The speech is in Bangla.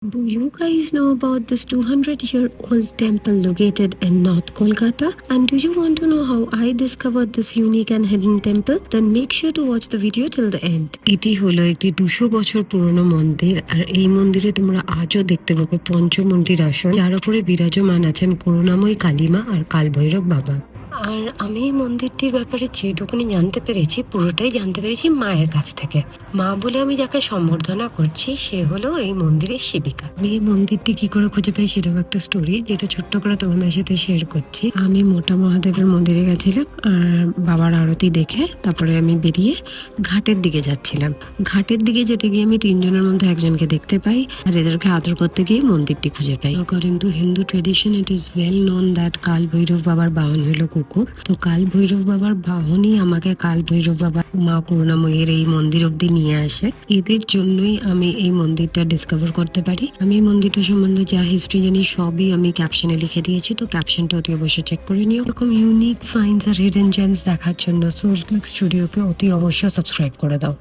Do you guys know about this 200-year-old temple located in North Kolkata? And do you want to know how I discovered this unique and hidden temple? Then make sure to watch the video till the end. এটি হলো একটি 200 বছর পুরনো মন্দির, আর এই মন্দিরে তোমরা আজও দেখতে পাবে পঞ্চমন্ডির আসন, যার উপরে বিরাজমান আছেন করুণাময়ী কালিমা আর কালভৈরব বাবা। আর আমি এই মন্দিরটির ব্যাপারে যেটুকুনি জানতে পেরেছি পুরোটাই জানতে পেরেছি মায়ের কাছ থেকে। মা বলে আমি যাকে সম্বর্ধনা করছি সে হলো এই মন্দিরের সেবিকা। আমি এই মন্দিরটি কি করে খুঁজে পাই সেটাও একটা স্টোরি, যেটা ছোট্ট করে তোমাদের সাথে শেয়ার করছি। আমি মোটা মহাদেবের মন্দিরে গেছিলাম আর বাবার আরতি দেখে তারপরে আমি বেরিয়ে ঘাটের দিকে যাচ্ছিলাম। ঘাটের দিকে যেতে গিয়ে আমি তিনজনের মধ্যে একজনকে দেখতে পাই, আর এদেরকে আদর করতে গিয়ে মন্দিরটি খুঁজে পাই। According to Hindu tradition it is well known that Kal Bhairav বাবার বাহন হলো কুকুর। তো কাল ভৈরব বাবার বাহনই আমাকে কাল ভৈরব বাবা মা করুণাময়ীর এই মন্দির অব্দি নিয়ে আসে। এদের জন্যই আমি এই মন্দিরটা ডিসকভার করতে পারি। আমি এই মন্দিরটা সম্বন্ধে যা হিস্ট্রি জানি সবই আমি ক্যাপশনে লিখে দিয়েছি, তো ক্যাপশনটা অতি অবশ্যই চেক করে নিও। এরকম ইউনিক ফাইন্ডস আর হিডেন জেমস দেখার জন্য সোলক্লিক স্টুডিওকে অতি অবশ্যই সাবস্ক্রাইব করে দাও।